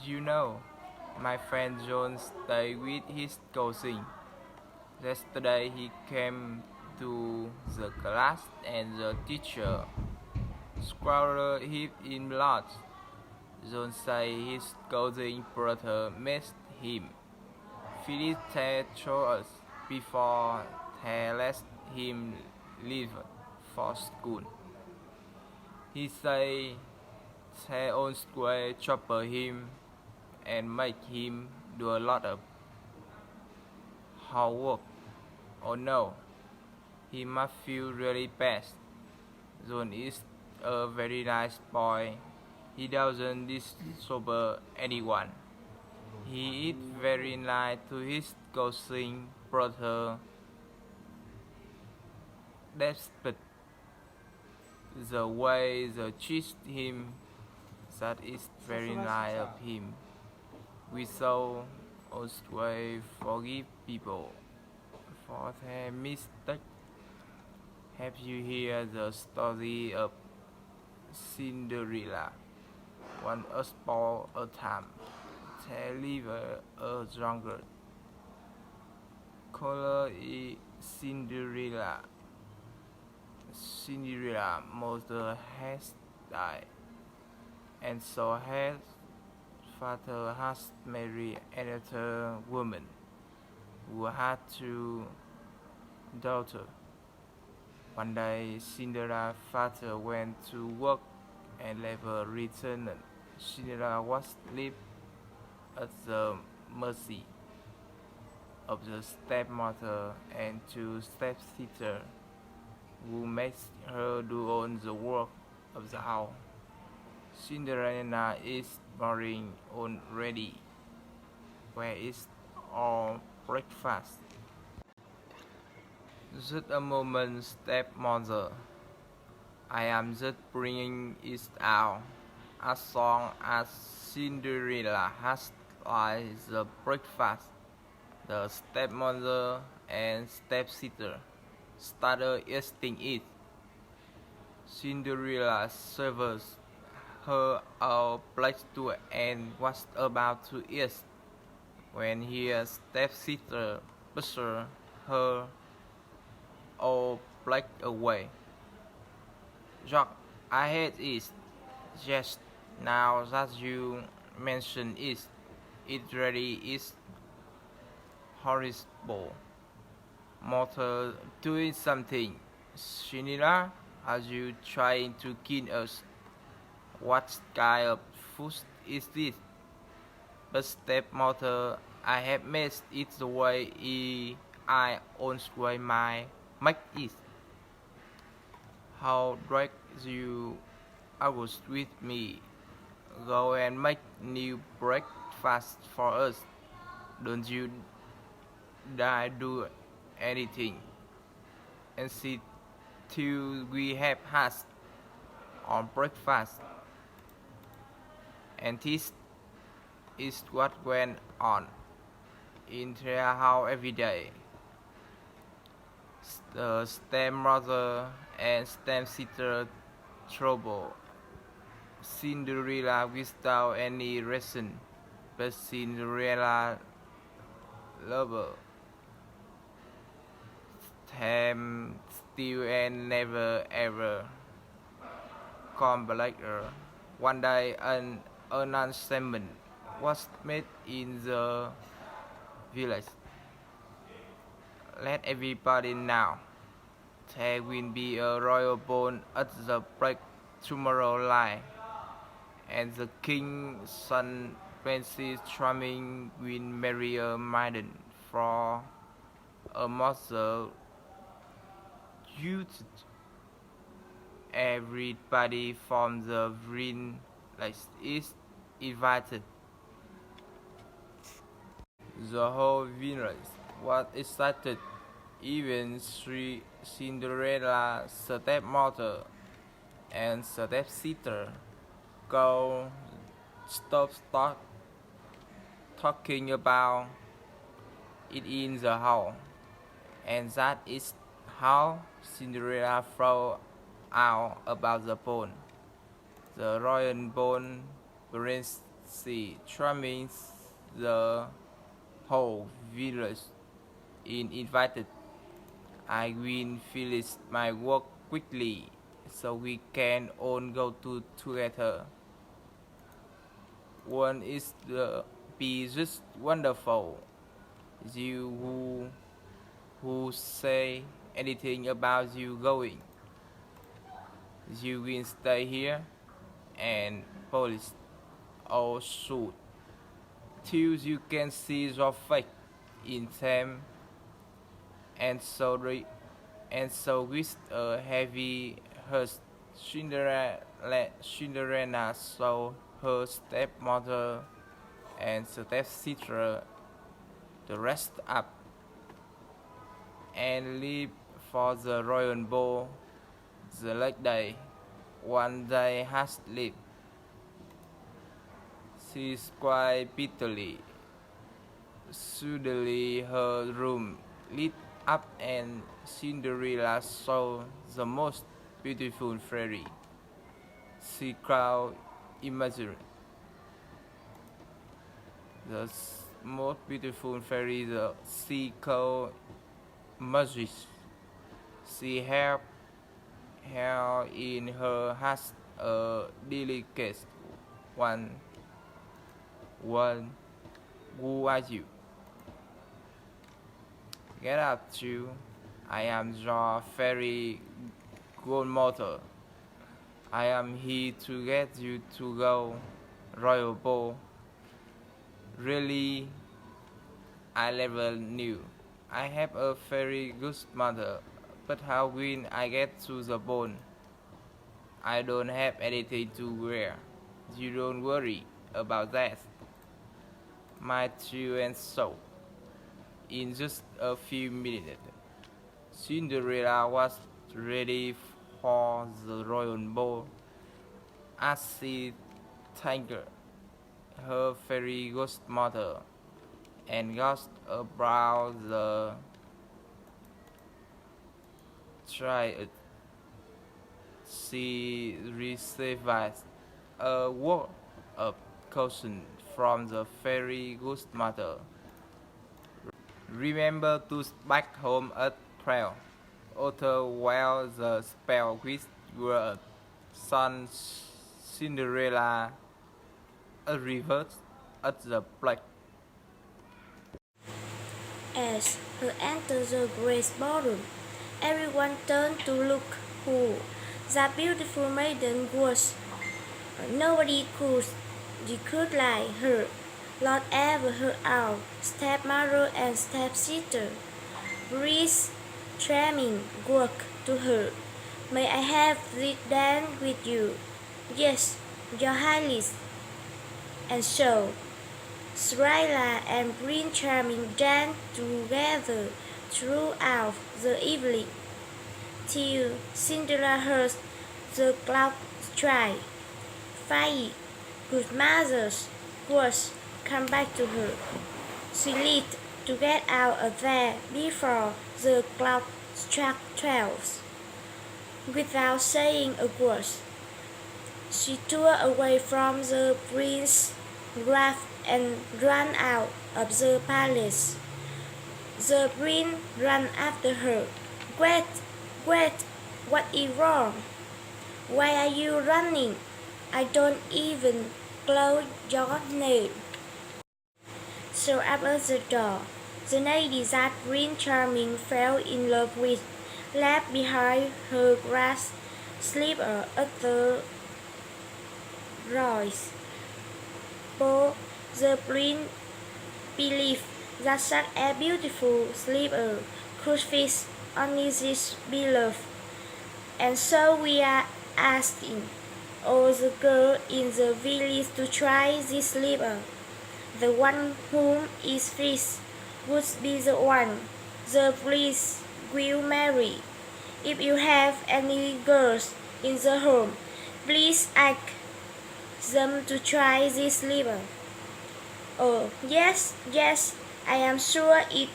You know, my friend John stayed with his cousin. Yesterday he came to the class and the teacher squirreled him in blood. John said his cousin brother missed him. Philip told us before they let him leave for school. He said they always chopper him and make him do a lot of hard work. Oh no, he must feel really bad. John is a very nice boy. He doesn't disturb anyone. He is very nice to his cousin brother. Despite the way they treat him, that is very nice of him. We shall always forgive people for their mistakes. Have you heard the story of Cinderella? Once upon a time, there lived a drunkard. Called Cinderella. Cinderella's mother has died, and so her father has married another woman who had two daughters. One day, Cinderella's father went to work and never returned. Cinderella was left at the mercy of the stepmother and two stepsisters who makes her do all the work of the house. Cinderella is boring already. Where is our breakfast? Just a moment, stepmother. I am just bringing it out. As long as Cinderella has liked the breakfast, the stepmother and stepsister started eating it. Cinderella serves her a plate too and was about to eat when her stepsister pushed her all plate away. Jack, I hate it. Just now that you mention it, it really is horrible. Mother doing something. Shinira, are you trying to kill us? What kind of food is this? But stepmother, I have made it the way I always make it. How dare you argue with me? Go and make new breakfast for us. Don't you dare do anything and sit till we have had on breakfast. And this is what went on in their house every day. The stepmother and stepsister trouble Cinderella without any reason, but Cinderella lover them still and never ever come back her. One day an announcement was made in the village. Let everybody know. There will be a royal ball at the break tomorrow night, and the king's son, Princess Charming, will marry a maiden for a mother youth. Everybody from the village is invited. The whole village was excited. Even Cinderella's stepmother and stepsister go stop talking about it in the hall, and that is how Cinderella found out about the bone. The royal bone brings She charming the whole village is invited. I will finish my work quickly so we can all go to together. One is the be just wonderful. You who say anything about you going? You will stay here and police or shoot till you can see your face in them and so with a heavy heart Cinderella saw her stepmother and stepsister the rest up and leave for the royal ball the next day. One day has lived. She cried bitterly. Suddenly her room lit up and Cinderella saw the most beautiful fairy. She cried imagine the most beautiful fairy the she called magic. She had in her has a delicate one. Who are you? Get up, you. I am your fairy godmother. I am here to get you to go royal ball. Really, I never knew. I have a very good mother, but how will I get to the ball? I don't have anything to wear. You don't worry about that. My children so. In just a few minutes, Cinderella was ready for the royal ball. As she thanked her fairy godmother and asked about the child, she received a word of caution from the fairy godmother. Remember to back home at 12. Otherwise the spell which your son Cinderella reverts at the plague. As he entered the great ballroom, everyone turned to look who that beautiful maiden was. Nobody could declare her, not ever her own stepmother and stepsister. Breeze charming walked to her. May I have this dance with you? Yes, your highness. And so, Cinderella and Prince Charming danced together throughout the evening, till Cinderella heard the clock strike. 5 good mothers was come back to her. She lit to get out of there before the clock struck 12. Without saying a word, she tore away from the prince's grasp and ran out of the palace. The prince ran after her. Wait, wait, what is wrong? Why are you running? I don't even close your name. So after the door, the lady that Prince Charming fell in love with left behind her glass slipper at the Roy's ball. The prince believed that such a beautiful slipper could fit only his beloved, and so we are asking all the girls in the village to try this slipper. The one whom it fits would be the one the prince will marry. If you have any girls in the home, please ask them to try this slipper. Oh, yes, yes, I am sure it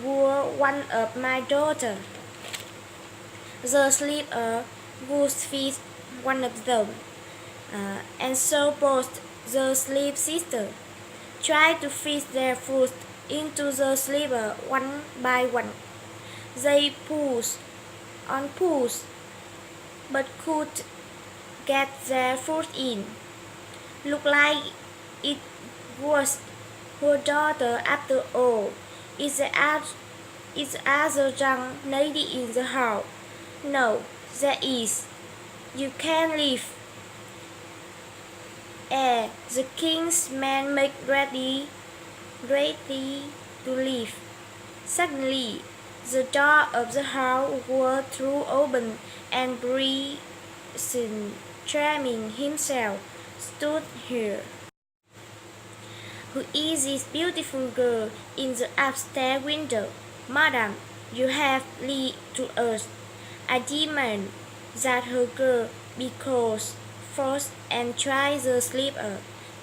were one of my daughters. The slipper would fit one of them, and so both the slave sister, try to fit their foot into the slipper one by one. They push on push, but could get their foot in. Look like it was her daughter after all. Is the other young lady in the house? No, there is. You can leave. The king's men make ready to leave. Suddenly, the door of the house was thrown open, and Prince Charming himself stood here. Who is this beautiful girl in the upstairs window? Madam, you have lied to us. I demand that her girl be closed first and try the slipper.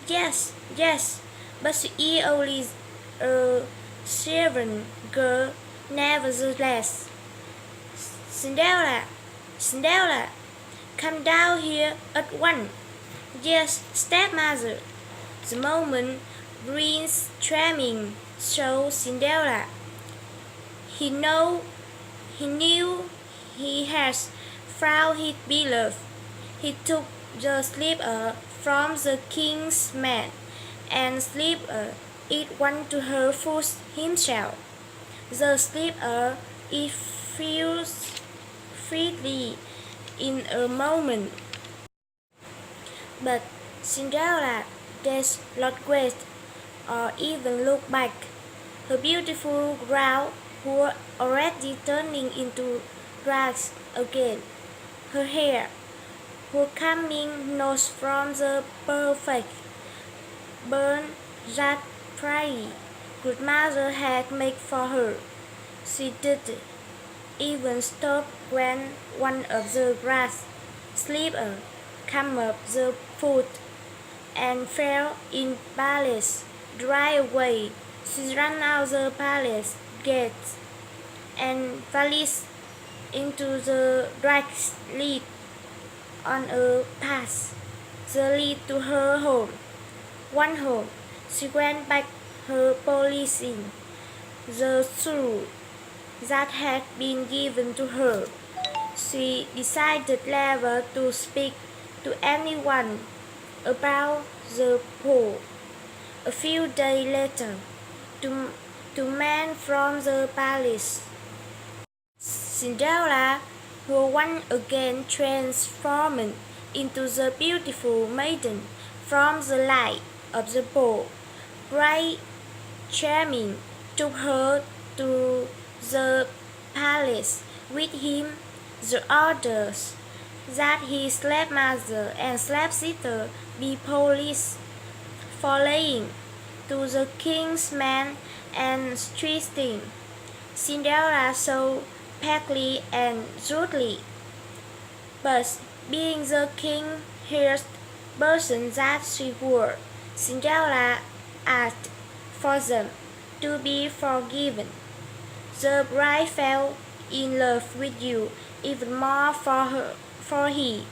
Yes, yes, but she is only a servant girl, nevertheless. Cinderella, Cinderella, come down here at once. Yes, stepmother. The moment Prince Charming saw Cinderella, he knew he had found his beloved. He took the slipper from the king's man and slipped it one to her foot himself. The slipper it flew freely in a moment. But Cinderella does not wait or even look back. Her beautiful brow was already turning into rags again. Her hair was coming not from the perfect burn that pretty grandmother had made for her. She did even stop when one of the grass slippers came up the foot and fell in palace. Dry away, she ran out the palace gates and vanished into the dark street on a path that led to her home. One home, she went back her polishing the shoe that had been given to her. She decided never to speak to anyone about the poor. A few days later, two men from the palace, Cinderella, were once again transformed into the beautiful maiden from the light of the ball. Bright Charming took her to the palace with him. The orders that his stepmother and stepsister be polished for laying to the king's man and treating Cinderella so partly and rudely. But being the king's highest person that she was, Cinderella asked for them to be forgiven. The bride fell in love with you even more for his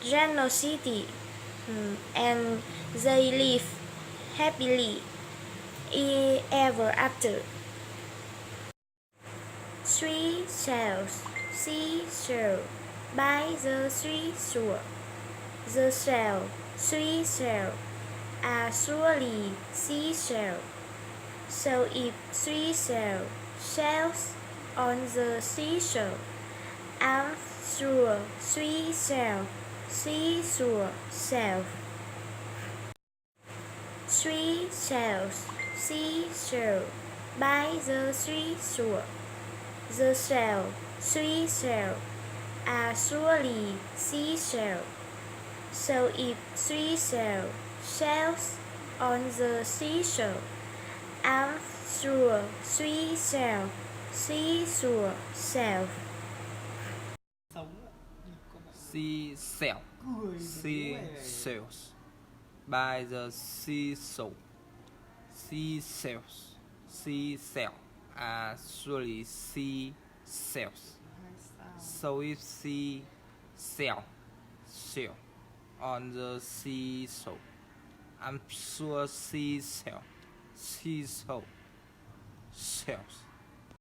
generosity, and they live happily ever after. Three shells, seashell, by the seashore. The shell, seashell, are surely seashell. So if three shells on the seashore, I'm sure three seashore shell. Three shells, seashell, by the seashore. The shell, seashell, are surely seashell. So if three shells on the seashore, I'm sure three seashore shell. Seashell, seashells, by the seashore. Seashell are surely seashells. So if seashell on the seesaw. I'm sure seashells